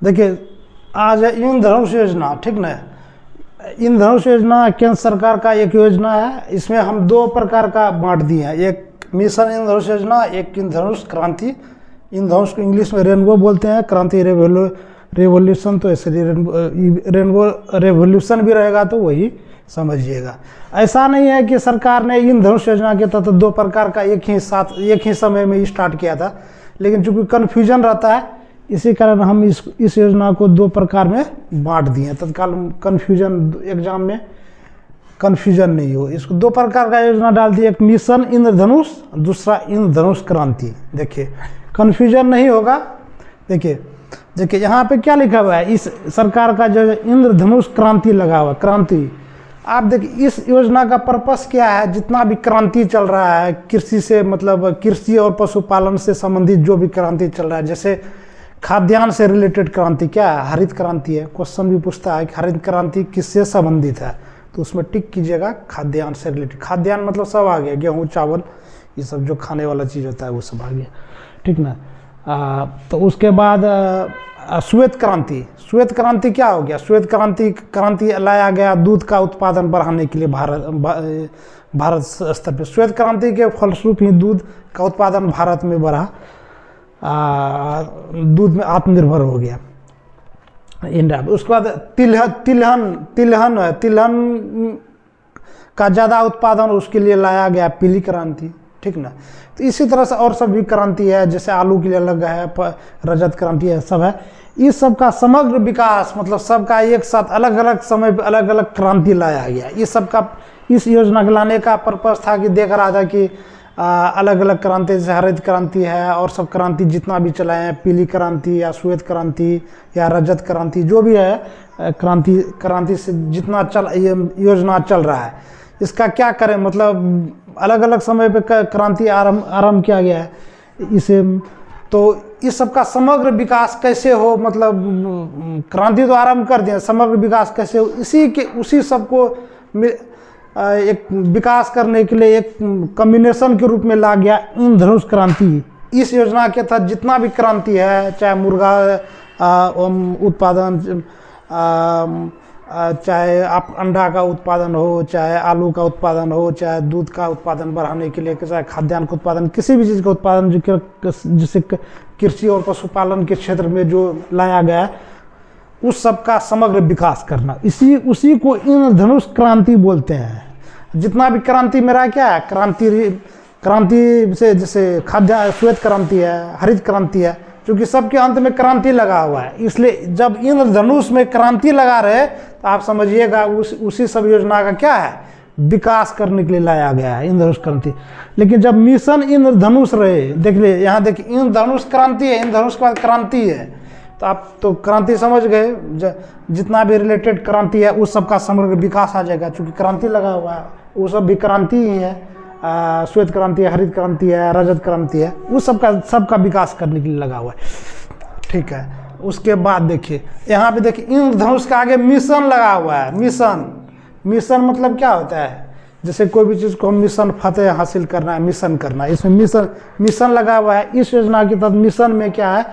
देखिए, आज है इंद्रधनुष योजना, ठीक ना। इंद्रधनुष योजना केंद्र सरकार का एक योजना है। इसमें हम दो प्रकार का बांट दिए हैं, एक मिशन इंद्रधनुष योजना, एक इंद्रधनुष क्रांति। इंद्रधनुष को इंग्लिश में रेनबो बोलते हैं, क्रांति रेवोल्यूशन, तो ऐसे रेनबो रेवोल्यूशन भी रहेगा तो वही समझिएगा। ऐसा नहीं है कि सरकार ने इंद्रधनुष योजना के तहत दो प्रकार का एक ही समय में स्टार्ट किया था, लेकिन चूंकि कन्फ्यूजन रहता है इसी कारण हम इस योजना को दो प्रकार में बांट दिए, तत्काल कन्फ्यूजन एग्जाम में कन्फ्यूजन नहीं हो। इसको दो प्रकार का योजना डाल दिए, एक मिशन इंद्रधनुष, दूसरा इंद्रधनुष क्रांति। देखिए कन्फ्यूजन नहीं होगा। देखिए यहाँ पे क्या लिखा हुआ है, इस सरकार का जो इंद्रधनुष क्रांति लगा हुआ, क्रांति। आप देखिए इस योजना का पर्पस क्या है, जितना भी क्रांति चल रहा है कृषि से, मतलब कृषि और पशुपालन से संबंधित जो भी क्रांति चल रहा है, जैसे खाद्यान्न से रिलेटेड क्रांति क्या है, हरित क्रांति है। क्वेश्चन भी पूछता है कि हरित क्रांति किससे संबंधित है, तो उसमें टिक कीजिएगा, खाद्यान्न से रिलेटेड। खाद्यान्न मतलब सब आ गया, गेहूँ चावल ये सब जो खाने वाला चीज़ होता है वो सब आ गया, ठीक ना। तो उसके बाद श्वेत क्रांति। श्वेत क्रांति क्या हो गया, श्वेत क्रांति लाया गया दूध का उत्पादन बढ़ाने के लिए भारत स्तर पर। श्वेत क्रांति के फलस्वरूप ही दूध का उत्पादन भारत में बढ़ा, दूध में आत्मनिर्भर हो गया इंडिया। उसके बाद तिलहन का ज़्यादा उत्पादन, उसके लिए लाया गया पीली क्रांति, ठीक ना। तो इसी तरह से और सब भी क्रांति है, जैसे आलू के लिए अलग है, रजत क्रांति है, सब है। इस सब का समग्र विकास, मतलब सबका एक साथ अलग अलग समय पे अलग अलग क्रांति लाया गया। इस योजना के लाने का पर्पस था कि देख रहा था कि अलग अलग क्रांति, जैसे हरित क्रांति है और सब क्रांति जितना भी चलाए हैं, पीली क्रांति या श्वेत क्रांति या रजत क्रांति, जो भी है क्रांति से जितना योजना चल रहा है, इसका क्या करें, मतलब अलग अलग समय पे क्रांति आरंभ किया गया है इसे। तो इस सब का समग्र विकास कैसे हो, मतलब क्रांति तो आरंभ कर दिया, समग्र विकास कैसे हो, उसी सबको एक विकास करने के लिए एक कॉम्बिनेशन के रूप में ला गया इंद्रधनुष क्रांति। इस योजना के तहत जितना भी क्रांति है, चाहे मुर्गा उत्पादन, चाहे आप अंडा का उत्पादन हो, चाहे आलू का उत्पादन हो, चाहे दूध का उत्पादन बढ़ाने के लिए, चाहे खाद्यान्न का उत्पादन, किसी भी चीज़ का उत्पादन जिसे कृषि और पशुपालन के क्षेत्र में जो लाया गया है, उस सब का समग्र विकास करना, उसी को इंद्रधनुष क्रांति बोलते हैं। जितना भी क्रांति मेरा क्या है, क्रांति से जैसे श्वेत क्रांति है, हरित क्रांति है, क्योंकि सबके अंत में क्रांति लगा हुआ है, इसलिए जब इंद्रधनुष में क्रांति लगा रहे तो आप समझिएगा उसी सब योजना का क्या है, विकास करने के लिए लाया गया है इंद्रधनुष क्रांति। लेकिन जब मिशन इंद्रधनुष रहे, देख लिए यहाँ देखिए इंद्रधनुष क्रांति है, इंद्रधनुष के बाद क्रांति है, तो आप तो क्रांति समझ गए, जितना भी रिलेटेड क्रांति है उस सब का समग्र विकास आ जाएगा, क्योंकि क्रांति लगा हुआ है, वो सब भी क्रांति ही है। श्वेत क्रांति है, हरित क्रांति है, रजत क्रांति है, उस सबका विकास करने के लिए लगा हुआ है, ठीक है। उसके बाद देखिए यहाँ पे देखिए इंद्रधनुष के आगे मिशन लगा हुआ है। मिशन मतलब क्या होता है, जैसे कोई भी चीज़ को हम मिशन फतेह हासिल करना है, मिशन करना है, इसमें मिशन लगा हुआ है। इस योजना के तहत मिशन में क्या है,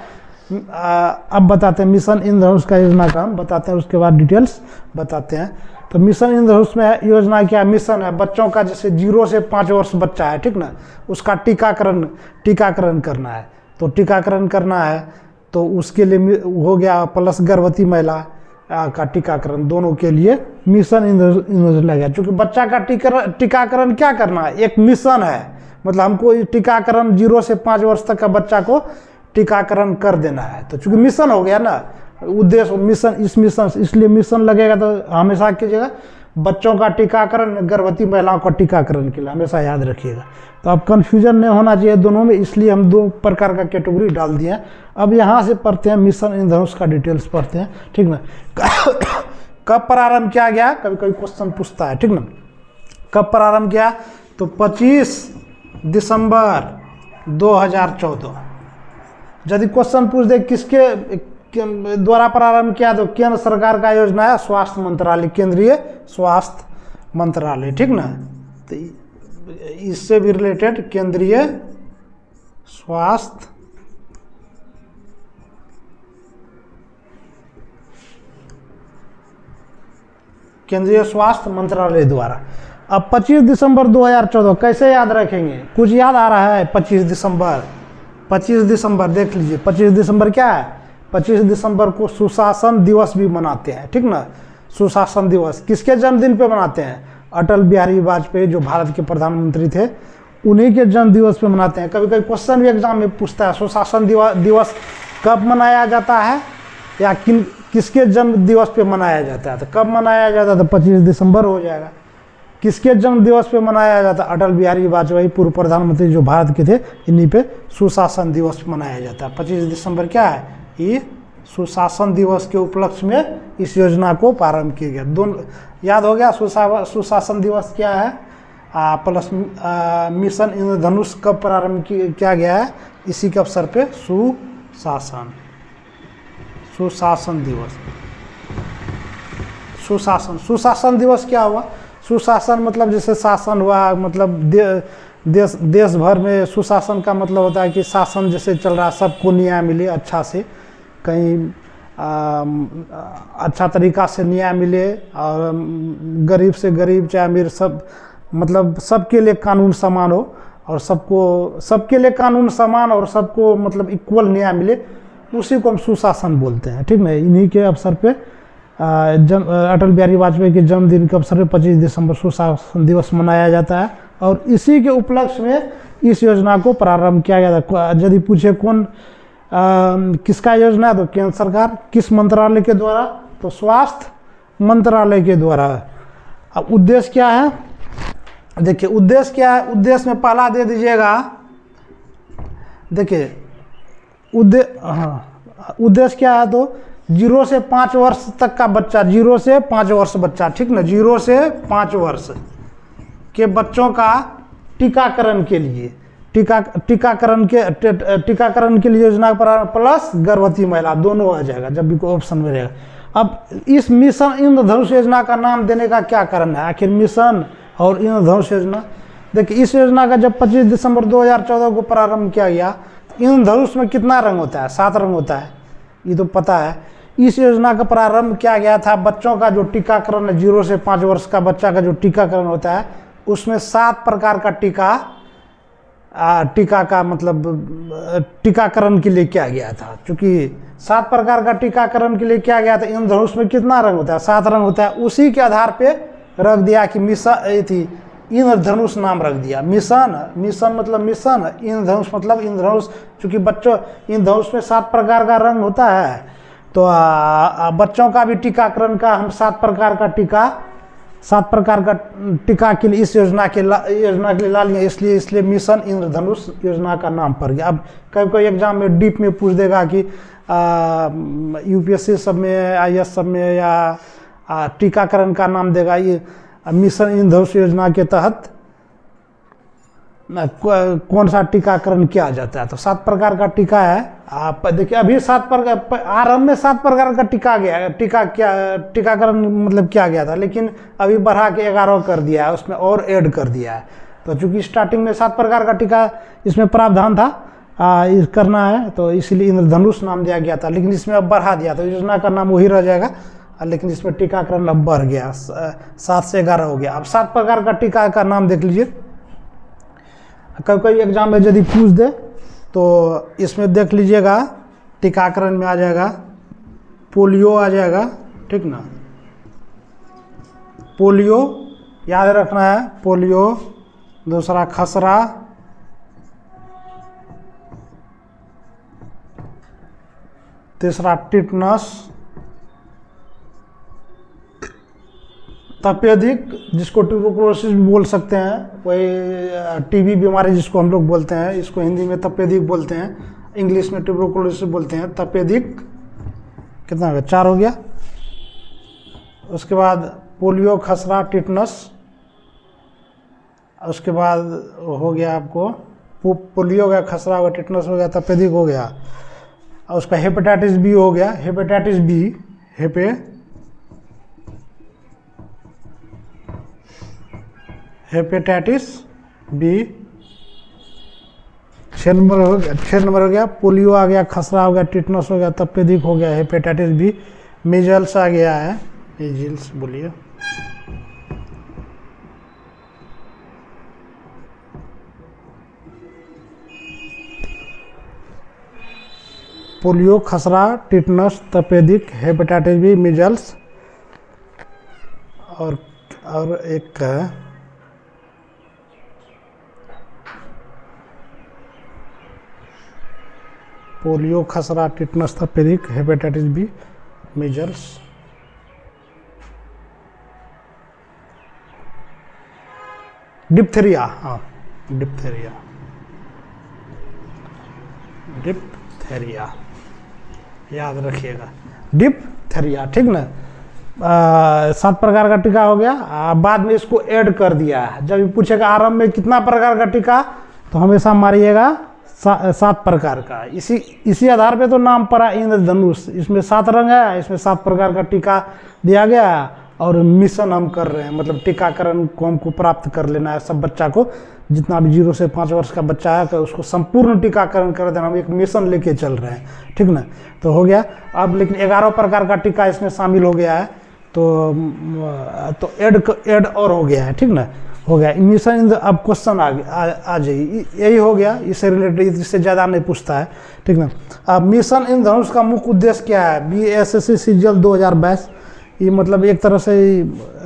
अब बताते हैं। मिशन इंद्रधनुष का योजना का हम बताते हैं, उसके बाद डिटेल्स बताते हैं। तो मिशन इंद्रधनुष में योजना क्या मिशन है, बच्चों का जैसे 0 से 5 वर्ष बच्चा है, ठीक ना, उसका टीकाकरण करना है। तो टीकाकरण करना है तो उसके लिए हो गया, प्लस गर्भवती महिला का टीकाकरण, दोनों के लिए मिशन इंद्रधनुष लगा। क्योंकि बच्चा का टीकाकरण क्या करना है, एक मिशन है, मतलब हमको टीकाकरण 0 से 5 वर्ष तक का बच्चा को टीकाकरण कर देना है। तो चूंकि मिशन हो गया ना, उद्देश्य मिशन, इसलिए मिशन लगेगा। तो हमेशा कीजिएगा बच्चों का टीकाकरण, गर्भवती महिलाओं का टीकाकरण के लिए, हमेशा याद रखिएगा। तो अब कंफ्यूजन नहीं होना चाहिए दोनों में, इसलिए हम दो प्रकार का कैटेगरी डाल दिए हैं। अब यहाँ से पढ़ते हैं मिशन इंद्रधनुष का डिटेल्स पढ़ते हैं, ठीक ना। कब प्रारंभ किया गया, कभी कभी क्वेश्चन पूछता है, ठीक ना। कब प्रारंभ किया, तो 25 दिसंबर 2014। यदि क्वेश्चन पूछ दे किसके द्वारा प्रारंभ किया, तो केंद्र सरकार का योजना है, स्वास्थ्य मंत्रालय, केंद्रीय स्वास्थ्य मंत्रालय, ठीक ना। तो इससे भी रिलेटेड केंद्रीय स्वास्थ्य केंद्रीय स्वास्थ्य मंत्रालय द्वारा। अब 25 दिसंबर 2014 कैसे याद रखेंगे? कुछ याद आ रहा है? 25 दिसंबर, 25 दिसंबर देख लीजिए। 25 दिसंबर क्या है? 25 दिसंबर को सुशासन दिवस भी मनाते हैं, ठीक ना। सुशासन दिवस किसके जन्मदिन पे मनाते हैं? अटल बिहारी वाजपेयी जो भारत के प्रधानमंत्री थे, उन्हीं के जन्म दिवस पे मनाते हैं। कभी कभी क्वेश्चन भी एग्जाम में पूछता है सुशासन दिवस कब मनाया जाता है या किसके जन्म दिवस पे मनाया जाता है। तो कब मनाया जाता है? तो 25 दिसंबर हो जाएगा। किसके जन्म दिवस पे मनाया जाता है? अटल बिहारी वाजपेयी पूर्व प्रधानमंत्री जो भारत के थे, इन्हीं पे सुशासन दिवस मनाया जाता है। 25 दिसंबर क्या है? ये सुशासन दिवस के उपलक्ष्य में इस योजना को प्रारंभ किया गया। दोनों याद हो गया। सुशासन दिवस क्या है प्लस मिशन इंद्रधनुष कब प्रारंभ किया गया है? इसी के अवसर पे सुशासन दिवस। सुशासन दिवस क्या हुआ? सुशासन मतलब जैसे शासन हुआ, मतलब देश भर में सुशासन का मतलब होता है कि शासन जैसे चल रहा है, सबको न्याय मिले अच्छा से, कहीं अच्छा तरीका से न्याय मिले, और गरीब से गरीब चाहे अमीर सब, मतलब सबके लिए कानून समान हो, और सबके लिए कानून समान और सबको मतलब इक्वल न्याय मिले, उसी को हम सुशासन बोलते हैं, ठीक ना। इन्हीं के अवसर पे अटल बिहारी वाजपेयी के जन्मदिन के अवसर पर 25 दिसंबर सुशासन दिवस मनाया जाता है, और इसी के उपलक्ष्य में इस योजना को प्रारंभ किया गया था। यदि पूछे कौन किसका योजना है, तो केंद्र सरकार। किस मंत्रालय के द्वारा? तो स्वास्थ्य मंत्रालय के द्वारा। अब उद्देश्य क्या है? देखिए उद्देश्य क्या है। उद्देश्य में पहला दे दीजिएगा, देखिए उद्देश्य क्या है? तो 0 से 5 वर्ष तक का बच्चा, 0 से 5 वर्ष बच्चा, ठीक ना, 0 से 5 वर्ष के बच्चों का टीकाकरण के लिए टीकाकरण के लिए योजना पर प्लस गर्भवती महिला दोनों आ जाएगा जब भी कोई ऑप्शन में रहेगा। अब इस मिशन इंद्रधनुष योजना का नाम देने का क्या कारण है? आखिर मिशन और इंद्रधनुष योजना, देखिए इस योजना का जब 25 दिसंबर 2014 को प्रारंभ किया गया, इंद्रधनुष में कितना रंग होता है? 7 रंग होता है, ये तो पता है। इस योजना का प्रारंभ किया गया था बच्चों का जो टीकाकरण है, 0 से 5 वर्ष का बच्चा का जो टीकाकरण होता है, उसमें 7 प्रकार का टीका का मतलब टीकाकरण के लिए किया गया था। क्योंकि 7 प्रकार का टीकाकरण के लिए किया गया था, इंद्रधनुष में कितना रंग होता है? 7 रंग होता है। उसी के आधार पे रख दिया कि मिशन थी, इंद्रधनुष नाम रख दिया। मिशन मतलब मिशन, इंद्रधनुष मतलब इंद्रधनुष। चूंकि बच्चों इंद्रधनुष में 7 प्रकार का रंग होता है, तो बच्चों का भी टीकाकरण का हम 7 प्रकार का टीका के लिए इस योजना के लिए ला लिया, इसलिए मिशन इंद्रधनुष योजना का नाम पड़ गया। अब कोई एग्जाम में डीप में पूछ देगा कि यूपीएससी सब में, आईएएस सब में, या टीकाकरण का नाम देगा, ये मिशन इंद्रधनुष योजना के तहत कौन सा टीकाकरण किया जाता है? तो 7 प्रकार का टीका है। आप देखिए अभी 7 प्रकार, आरंभ में 7 प्रकार का टीकाकरण मतलब किया गया था, लेकिन अभी बढ़ा के 11 कर दिया है, उसमें और ऐड कर दिया है। तो चूंकि स्टार्टिंग में 7 प्रकार का टीका इसमें प्रावधान था करना है, तो इसलिए इंद्रधनुष नाम दिया गया था, लेकिन इसमें अब बढ़ा दिया, तो योजना का नाम वही रह जाएगा, लेकिन इसमें टीकाकरण अब बढ़ गया, 7 से 11 हो गया। अब 7 प्रकार का टीका का नाम देख लीजिए। कोई एग्जाम में यदि पूछ दे तो इसमें देख लीजिएगा, टीकाकरण में आ जाएगा पोलियो आ जाएगा, ठीक ना। पोलियो याद रखना है, पोलियो। दूसरा खसरा, तीसरा टिटनस, तपेदिक जिसको ट्यूबरकुलोसिस भी बोल सकते हैं, वही टीबी बीमारी जिसको हम लोग बोलते हैं, इसको हिंदी में तपेदिक बोलते हैं, इंग्लिश में ट्यूबरकुलोसिस बोलते हैं। तपेदिक कितना हो गया? 4 हो गया। उसके बाद पोलियो, खसरा, टिटनस, उसके बाद हो गया आपको पोलियो हो गया, खसरा हो गया, टिटनस हो गया, तपेदिक हो गया, और उसका हेपेटाइटिस बी हो गया। Hepatitis B, hepatitis B, 6 number हो गया पोलियो आ गया, खसरा हो गया, टिटनस हो गया, तपेदिक हो गया, हेपेटाइटिस बी, मीजल्स आ गया है, मीजल्स बोलिए, पोलियो, खसरा, टिटनस, तपेदिक, हेपेटाइटिस बी, मीजल्स और एक है पोलियो, खसरा, टिटनस, तपेदिक, हेपेटाइटिस बी, मीजल्स, डिप्थेरिया, हाँ डिप्थेरिया, डिप्थेरिया याद रखिएगा, डिप्थेरिया, ठीक ना। 7 प्रकार का टीका हो गया। बाद में इसको ऐड कर दिया है, जब ये पूछेगा आरंभ में कितना प्रकार का टीका, तो हमेशा मारिएगा 7 प्रकार का। इसी आधार पे तो नाम पड़ा इंद्रधनुष। इसमें 7 रंग है, इसमें 7 प्रकार का टीका दिया गया है और मिशन हम कर रहे हैं, मतलब टीकाकरण को हमको प्राप्त कर लेना है। सब बच्चा को, जितना भी 0 से 5 वर्ष का बच्चा है, तो उसको संपूर्ण टीकाकरण कर देना। हम एक मिशन लेके चल रहे हैं, ठीक ना। तो हो गया। अब लेकिन 11 प्रकार का टीका इसमें शामिल हो गया है, तो ऐड और हो गया है, ठीक ना, हो गया मिशन। अब क्वेश्चन आ जाइए, यही हो गया, इससे रिलेटेड, इससे ज़्यादा नहीं पूछता है, ठीक ना। अब मिशन इंद्रधनुष का मुख्य उद्देश्य क्या है? BSSC सीजीएल 2022, ये मतलब एक तरह से,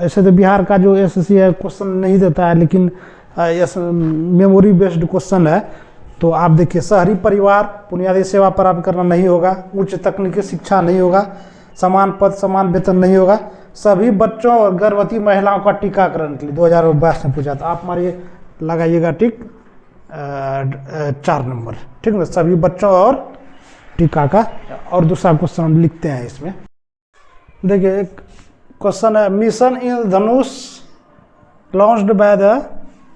ऐसे तो बिहार का जो SSC है क्वेश्चन नहीं देता है, लेकिन मेमोरी बेस्ड क्वेश्चन है। तो आप देखिए, शहरी परिवार, बुनियादी सेवा प्राप्त करना नहीं होगा, उच्च तकनीकी शिक्षा नहीं होगा, समान पद समान वेतन नहीं होगा, सभी बच्चों और गर्भवती महिलाओं का टीकाकरण के लिए 2022 में पूछा था। आप मारिए, लगाइएगा टिक 4 नंबर, ठीक ना, सभी बच्चों और टीका का। और दूसरा क्वेश्चन हम लिखते हैं इसमें, देखिए एक क्वेश्चन है, mission Indradhanush launched by the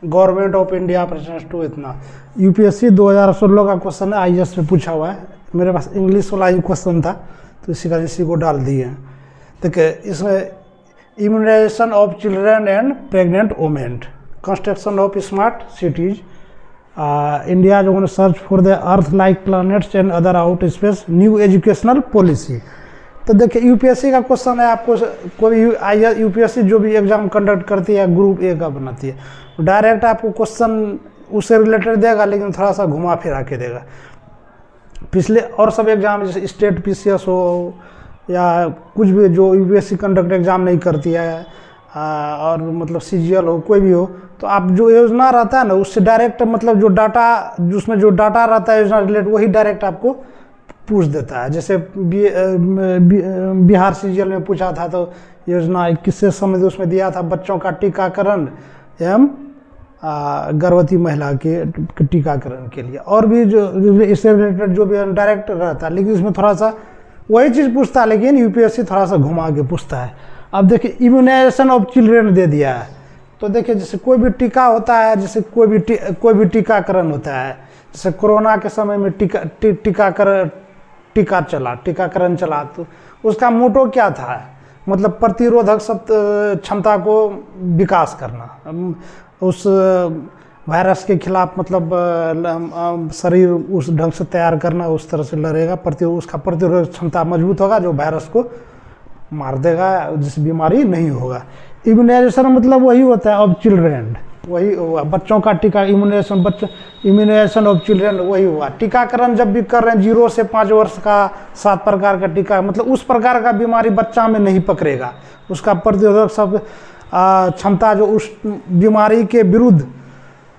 government of India present to, इतना UPSC 2016 का क्वेश्चन है, IAS में पूछा हुआ है। मेरे पास इंग्लिश वाला ही क्वेश्चन था, तो इसी को डाल दिए हैं। देखिए इसमें immunisation of children and pregnant women, construction of smart cities, India जो है search for the earth like planets and other out space, new educational policy. तो देखिए UPSC का क्वेश्चन है, आपको कोई UPSC जो भी एग्जाम कंडक्ट करती है ग्रुप A का बनाती है, डायरेक्ट आपको क्वेश्चन उससे रिलेटेड देगा, लेकिन थोड़ा सा घुमा फिरा के देगा। पिछले और सब एग्जाम जैसे स्टेट PCS हो या कुछ भी जो UPSC कंडक्ट एग्जाम नहीं करती है, और मतलब CGL हो, कोई भी हो, तो आप जो योजना रहता है ना, उससे डायरेक्ट मतलब जो डाटा, उसमें जो डाटा रहता है योजना रिलेटेड, वही डायरेक्ट आपको पूछ देता है। जैसे बिहार CGL में पूछा था, तो योजना किससे संबंधित उसमें दिया था, बच्चों का टीकाकरण एवं गर्भवती महिला के टीकाकरण के लिए। और भी जो इससे रिलेटेड जो भी डायरेक्ट रहता है, लेकिन इसमें थोड़ा सा वही चीज़ पूछता है, लेकिन UPSC थोड़ा सा घुमा के पूछता है। अब देखिए इम्यूनाइजेशन ऑफ चिल्ड्रेन दे दिया है, तो देखिए जैसे कोई भी टीका होता है, जैसे कोई भी टीकाकरण होता है, जैसे कोरोना के समय में टीकाकरण चला, तो उसका मोटो क्या था, मतलब प्रतिरोधक क्षमता को विकास करना, उस वायरस के खिलाफ मतलब शरीर उस ढंग से तैयार करना, उस तरह से लड़ेगा, उसका प्रतिरोधक क्षमता मजबूत होगा, जो वायरस को मार देगा, जिस बीमारी नहीं होगा। इम्यूनाइजेशन मतलब वही होता है ऑफ चिल्ड्रेन, वही हुआ बच्चों का टीका, इम्यूनाइजेशन ऑफ चिल्ड्रेन वही हुआ। टीकाकरण जब भी कर रहे हैं 0 से 5 वर्ष का 7 प्रकार का टीका, मतलब उस प्रकार का बीमारी बच्चा में नहीं पकड़ेगा, उसका प्रतिरोधक सब क्षमता जो उस बीमारी के विरुद्ध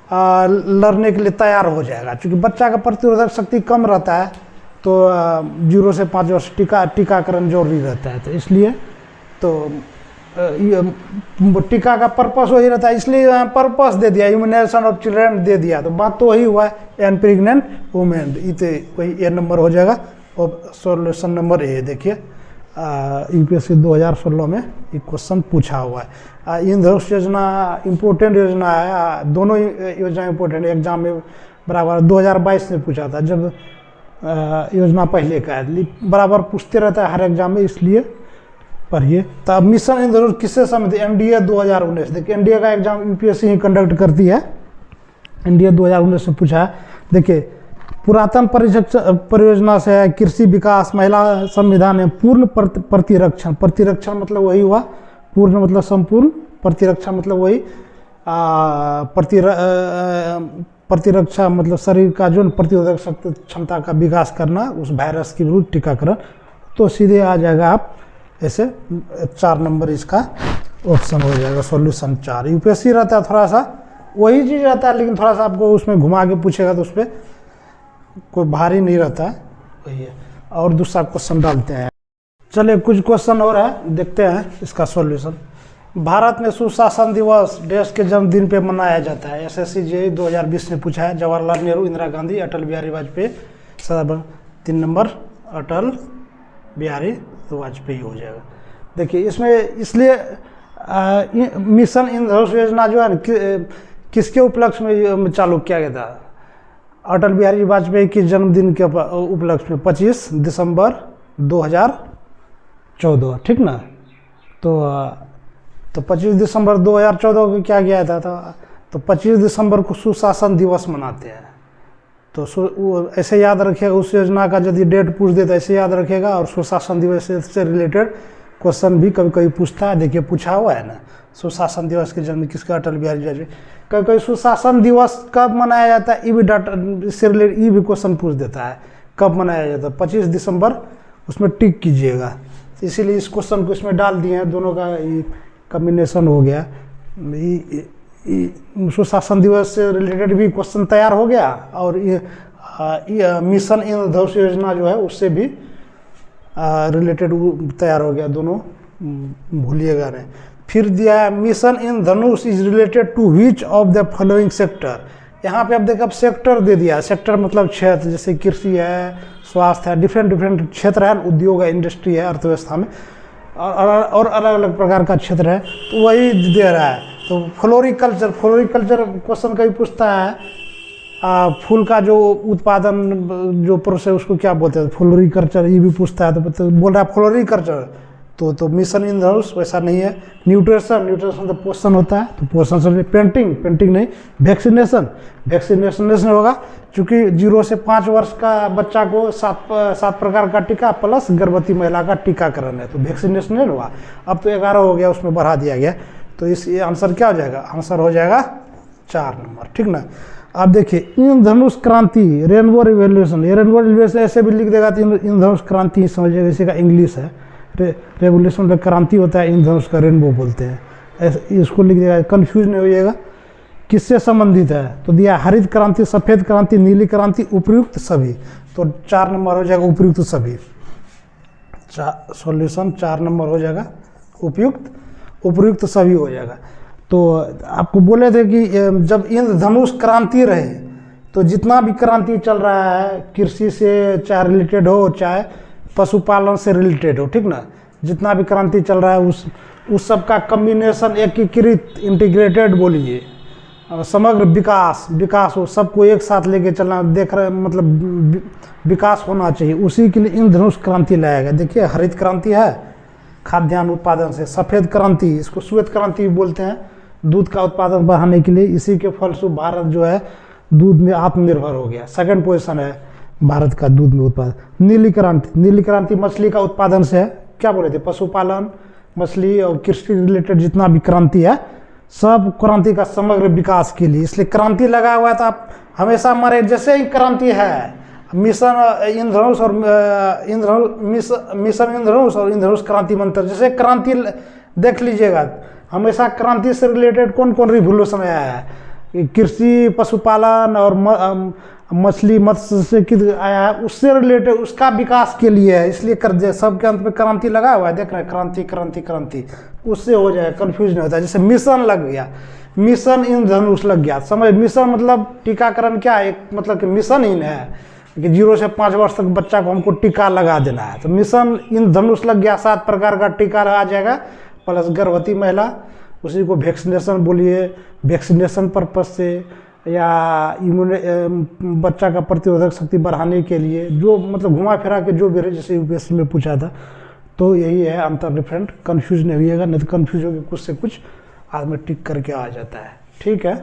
लड़ने के लिए तैयार हो जाएगा। क्योंकि बच्चा का प्रतिरोधक शक्ति कम रहता है, तो 0 से 5 वर्ष टीकाकरण जरूरी रहता है। तो इसलिए तो टीका का पर्पस वही रहता है, इसलिए पर्पस दे दिया, इम्यूनाइजेशन ऑफ चिल्ड्रेन दे दिया, तो बात तो वही हुआ है, एंड प्रेग्नेंट वुमेन, इसे वही A नंबर हो जाएगा। और सॉल्यूशन नंबर A देखिए, UPSC 2016 में ये क्वेश्चन पूछा हुआ है। इंद्रधनुष योजना इम्पोर्टेंट योजना है, दोनों योजना इम्पोर्टेंट, एग्जाम में बराबर 2022 में पूछा था, जब योजना पहले का है, बराबर पूछते रहता है हर एग्जाम में, इसलिए पढ़िए। तो मिशन इंद्रधनुष किससे संबंधित? NDA 2019, देखिए NDA का एग्जाम UPSC ही कंडक्ट करती है, NDA 2019 से पूछा है। देखिए पुरातन परियोजना से है, कृषि विकास, महिला संविधान है, पूर्ण प्रतिरक्षण। प्रतिरक्षण मतलब वही हुआ, पूर्ण मतलब संपूर्ण, प्रतिरक्षा मतलब वही प्रतिरक्षा मतलब शरीर का जो प्रतिरोधक शक्ति क्षमता का विकास करना उस वायरस के विरुद्ध टीकाकरण। तो सीधे आ जाएगा आप ऐसे 4 नंबर इसका ऑप्शन हो जाएगा, सॉल्यूशन 4। यूपीएससी रहता है थोड़ा सा वही चीज़ रहता है, लेकिन थोड़ा सा आपको उसमें घुमा के पूछेगा तो उस पर कोई भारी नहीं रहता है, वही है। और दूसरा क्वेश्चन डालते हैं। चलिए कुछ क्वेश्चन और है, देखते हैं इसका सॉल्यूशन। भारत में सुशासन दिवस देश के जन्मदिन पे मनाया जाता है। एसएससी जेईई 2020 में पूछा है। जवाहरलाल नेहरू, इंदिरा गांधी, अटल बिहारी वाजपेयी। 3 नंबर अटल बिहारी वाजपेयी हो जाएगा। देखिए इसमें इसलिए मिशन इंद्रधनुष योजना जो है ना किसके उपलक्ष्य में चालू किया गया था? अटल बिहारी वाजपेयी के जन्मदिन के उपलक्ष्य में 25 दिसंबर 2014, ठीक ना। तो 25 दिसंबर 2014 को क्या किया था? तो 25 दिसंबर को सुशासन दिवस मनाते हैं। तो ऐसे याद रखिएगा, उस योजना का यदि डेट पूछ दे तो ऐसे याद रखिएगा। और सुशासन दिवस से रिलेटेड क्वेश्चन भी कभी कभी पूछता है, देखिए पूछा हुआ है ना, सुशासन दिवस के जन्म किसका? अटल बिहारी वाजपेयी। कभी कभी सुशासन दिवस कब मनाया जाता है, ये भी डाटा इससे रिलेटेड ये भी क्वेश्चन पूछ देता है, कब मनाया जाता है? 25 दिसंबर, उसमें टिक कीजिएगा। तो इसीलिए इस क्वेश्चन को इसमें डाल दिए हैं, दोनों का कम्बिनेशन हो गया। सुशासन दिवस से रिलेटेड भी क्वेश्चन तैयार हो गया, और ये मिशन इंद्रधनुष योजना जो है उससे भी रिलेटेड तैयार हो गया, दोनों भूलिएगा नहीं। फिर दिया है mission Indradhanush is related to which of the following sector. यहाँ पे आप देखो, अब सेक्टर दे दिया। सेक्टर मतलब क्षेत्र, जैसे कृषि है, स्वास्थ्य है, डिफरेंट क्षेत्र है, उद्योग है, इंडस्ट्री है, अर्थव्यवस्था में और अलग अलग प्रकार का क्षेत्र है, तो वही दे रहा है। तो फ्लोरिकल्चर क्वेश्चन कभी पूछता है, फूल का जो उत्पादन जो प्रोसेस उसको क्या बोलते हैं? फ्लोरिकल्चर, ये भी पूछता है। तो बोल रहा है फ्लोरिकल्चर, तो मिशन इंद्रधनुष वैसा नहीं है। न्यूट्रिशन तो पोषण होता है, तो पोषण से। पेंटिंग नहीं। वैक्सीनेशन नहीं होगा, क्योंकि 0 से 5 वर्ष का बच्चा को 7 प्रकार का टीका प्लस गर्भवती महिला का टीकाकरण है, तो वैक्सीनेशन नहीं हुआ। अब तो 11 हो गया, उसमें बढ़ा दिया गया। तो इस आंसर क्या हो जाएगा? आंसर हो जाएगा 4 नंबर, ठीक ना। अब देखिए इंद्रधनुष क्रांति, रेनबो रिवॉल्यूशन। ये रेनबो रिवॉल्यूशन ऐसे भी लिख देगा तो इंद्रधनुष क्रांति समझिएगा, इसी का इंग्लिश है। रेवोल्यूशन में क्रांति होता है, इंद्रधनुष का रेनबो बोलते हैं, इसको लिख देगा, कंफ्यूज नहीं होइएगा। किससे संबंधित है? तो दिया हरित क्रांति, सफ़ेद क्रांति, नीली क्रांति, उपयुक्त सभी। तो 4 नंबर हो जाएगा उपयुक्त सभी। सॉल्यूशन 4 नंबर हो जाएगा उपयुक्त सभी हो जाएगा। तो आपको बोले थे कि जब इंद्रधनुष क्रांति रहे, तो जितना भी क्रांति चल रहा है, कृषि से चाहे रिलेटेड हो, चाहे पशुपालन से रिलेटेड हो, ठीक ना, जितना भी क्रांति चल रहा है उस सब का कम्बिनेशन, एकीकृत, इंटीग्रेटेड बोलिए, समग्र विकास हो, सबको एक साथ लेके चलना, देख रहे मतलब विकास होना चाहिए, उसी के लिए इंद्रधनुष क्रांति लाया गया। देखिए हरित क्रांति है खाद्यान्न उत्पादन से, सफ़ेद क्रांति, इसको श्वेत क्रांति भी बोलते हैं, दूध का उत्पादन बढ़ाने के लिए। इसी के फलस्वरूप भारत जो है दूध में आत्मनिर्भर हो गया, 2nd पोजीशन है भारत का दूध में उत्पादन। नीली क्रांति मछली का उत्पादन से है, क्या बोले थे? पशुपालन, मछली और कृषि रिलेटेड जितना भी क्रांति है, सब क्रांति का समग्र विकास के लिए, इसलिए क्रांति लगा हुआ है। तो आप हमेशा हमारे जैसे ही क्रांति है, मिशन इंद्रधनुष और मिशन इंद्रधनुष और इंद्रधनुष क्रांति मंत्र, जैसे क्रांति देख लीजिएगा, हमेशा क्रांति से रिलेटेड कौन कौन रिवोल्यूशन आया है? कृषि, पशुपालन और मछली, मत्स्य से आया है, उससे रिलेटेड, उसका विकास के लिए है, इसलिए कर सबके अंत में क्रांति लगा हुआ है। देख रहे हैं क्रांति, उससे हो जाए, कंफ्यूज नहीं होता। जैसे मिशन लग गया, मिशन इंद्रधनुष लग गया, समझ। मिशन मतलब टीकाकरण क्या है? एक मतलब कि मिशन ही है कि 0 से 5 वर्ष तक बच्चा को हमको टीका लगा देना है, तो मिशन इंद्रधनुष लग गया, 7 प्रकार का टीका लगा जाएगा, प्लस गर्भवती महिला, उसी को वैक्सीनेशन बोलिए, वैक्सीनेशन पर्पज से, या बच्चा का प्रतिरोधक शक्ति बढ़ाने के लिए, जो मतलब घुमा फिरा के जो भी रहे, जैसे यूपीएससी में पूछा था। तो यही है अंतर, डिफरेंट, कंफ्यूज नहीं होइएगा, नहीं तो कंफ्यूज होकर कुछ से कुछ आदमी टिक करके आ जाता है, ठीक है।